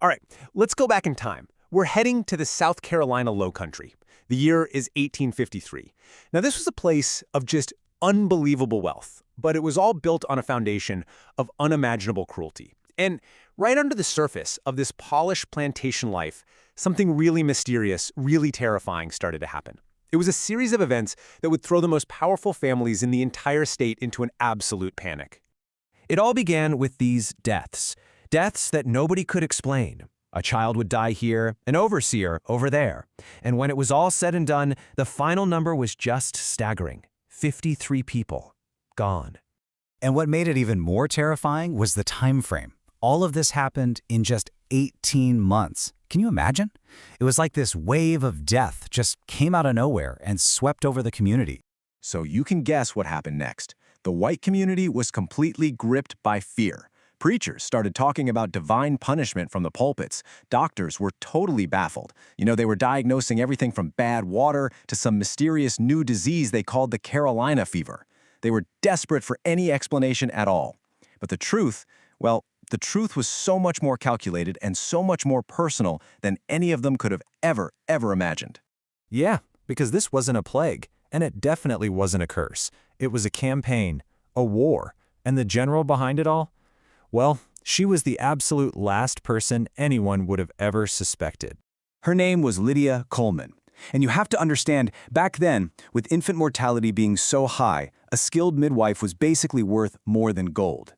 All right, let's go back in time. We're heading to the South Carolina Low Country. The year is 1853. Now, this was a place of just unbelievable wealth, but it was all built on a foundation of unimaginable cruelty. And right under the surface of this polished plantation life, something really mysterious, really terrifying started to happen. It was a series of events that would throw the most powerful families in the entire state into an absolute panic. It all began with these deaths that nobody could explain. A child would die here, an overseer over there. And when it was all said and done, the final number was just staggering. 53 people. Gone. And what made it even more terrifying was the time frame. All of this happened in just 18 months. Can you imagine? It was like this wave of death just came out of nowhere and swept over the community. So you can guess what happened next. The white community was completely gripped by fear. Preachers started talking about divine punishment from the pulpits. Doctors were totally baffled. They were diagnosing everything from bad water to some mysterious new disease they called the Carolina fever. They were desperate for any explanation at all. But the truth, the truth was so much more calculated and so much more personal than any of them could have ever imagined. Yeah, because this wasn't a plague, and it definitely wasn't a curse. It was a campaign, a war, and the general behind it all? Well, she was the absolute last person anyone would have ever suspected. Her name was Lydia Coleman. And you have to understand, back then, with infant mortality being so high, a skilled midwife was basically worth more than gold.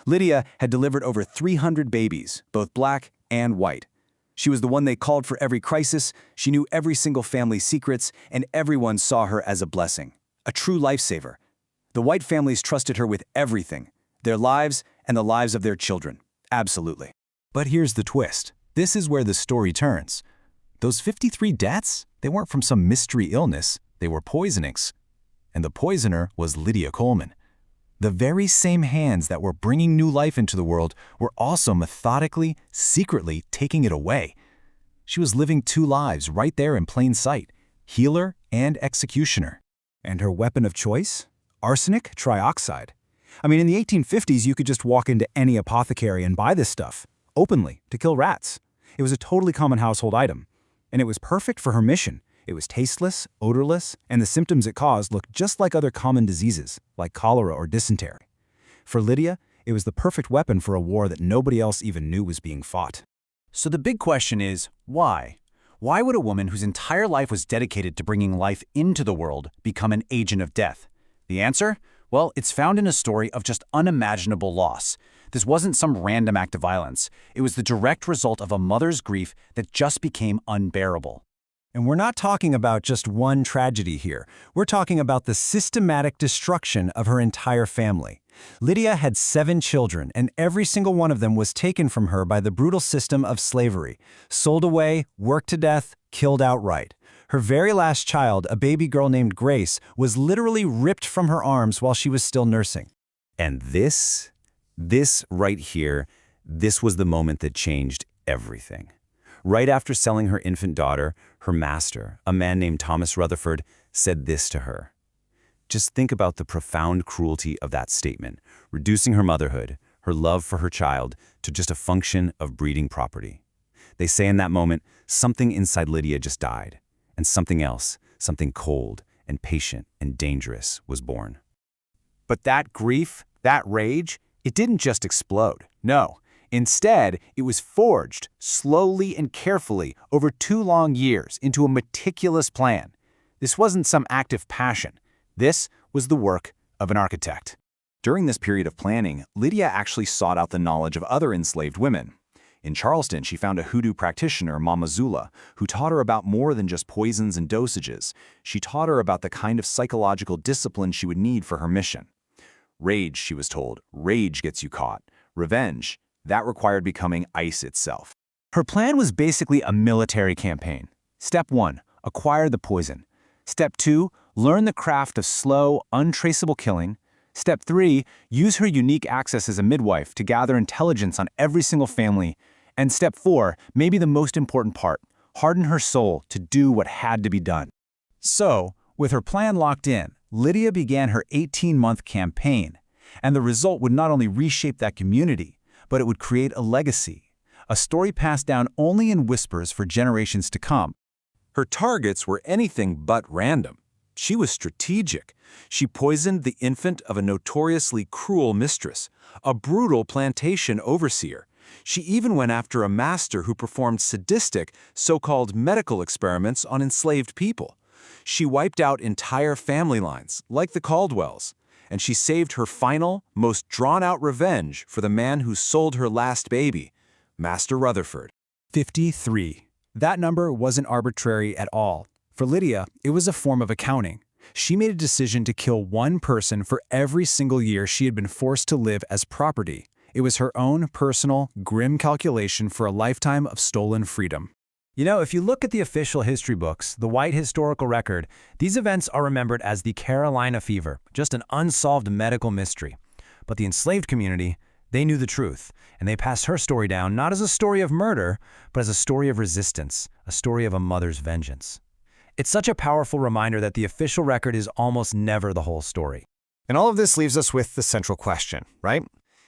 Lydia had delivered over 300 babies, both black and white. She was the one they called for every crisis, she knew every single family's secrets, and everyone saw her as a blessing, a true lifesaver. The white families trusted her with everything, their lives and the lives of their children. Absolutely. But here's the twist. This is where the story turns. Those 53 deaths, they weren't from some mystery illness, they were poisonings. And the poisoner was Lydia Coleman. The very same hands that were bringing new life into the world were also methodically, secretly taking it away. She was living two lives right there in plain sight, healer and executioner. And her weapon of choice? Arsenic, trioxide. In the 1850s, you could just walk into any apothecary and buy this stuff, openly, to kill rats. It was a totally common household item. And it was perfect for her mission. It was tasteless, odorless, and the symptoms it caused looked just like other common diseases, like cholera or dysentery. For Lydia, it was the perfect weapon for a war that nobody else even knew was being fought. So the big question is, why? Why would a woman whose entire life was dedicated to bringing life into the world become an agent of death? The answer? Well, it's found in a story of just unimaginable loss. This wasn't some random act of violence. It was the direct result of a mother's grief that just became unbearable. And we're not talking about just one tragedy here. We're talking about the systematic destruction of her entire family. Lydia had 7 children, and every single one of them was taken from her by the brutal system of slavery. Sold away, worked to death, killed outright. Her very last child, a baby girl named Grace, was literally ripped from her arms while she was still nursing. And this right here, this was the moment that changed everything. Right after selling her infant daughter, her master, a man named Thomas Rutherford, said this to her. Just think about the profound cruelty of that statement, reducing her motherhood, her love for her child, to just a function of breeding property. They say in that moment, something inside Lydia just died, and something else, something cold and patient and dangerous, was born. But that grief, that rage, it didn't just explode. No. Instead, it was forged slowly and carefully over 2 long years into a meticulous plan. This wasn't some act of passion. This was the work of an architect. During this period of planning, Lydia actually sought out the knowledge of other enslaved women. In Charleston, she found a hoodoo practitioner, Mama Zula, who taught her about more than just poisons and dosages. She taught her about the kind of psychological discipline she would need for her mission. Rage, she was told, rage gets you caught. Revenge, that required becoming ice itself. Her plan was basically a military campaign. Step 1, acquire the poison. Step 2, learn the craft of slow, untraceable killing. Step 3, use her unique access as a midwife to gather intelligence on every single family. And step 4, maybe the most important part, harden her soul to do what had to be done. So, with her plan locked in, Lydia began her 18-month campaign. And the result would not only reshape that community, but it would create a a story passed down only in whispers for generations to come. Her targets were anything but random. She was strategic. She poisoned the infant of a notoriously cruel mistress, a brutal plantation overseer. She even went after a master who performed sadistic, so-called medical experiments on enslaved people. She wiped out entire family lines, like the Caldwells, and she saved her final, most drawn-out revenge for the man who sold her last baby, Master Rutherford. 53. That number wasn't arbitrary at all. For Lydia, it was a form of accounting. She made a decision to kill one person for every single year she had been forced to live as property. It was her own personal, grim calculation for a lifetime of stolen freedom. You know, if you look at the official history books, the white historical record, these events are remembered as the Carolina Fever, just an unsolved medical mystery. But the enslaved community, they knew the truth, and they passed her story down not as a story of murder, but as a story of resistance, a story of a mother's vengeance. It's such a powerful reminder that the official record is almost never the whole story. And all of this leaves us with the central question, right?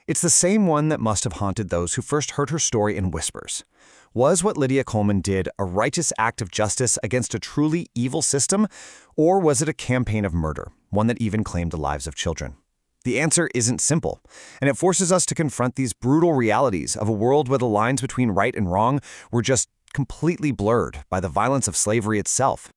It's the same one that must have haunted those who first heard her story in whispers. Was what Lydia Coleman did a righteous act of justice against a truly evil system, or was it a campaign of murder, one that even claimed the lives of children? The answer isn't simple, and it forces us to confront these brutal realities of a world where the lines between right and wrong were just completely blurred by the violence of slavery itself.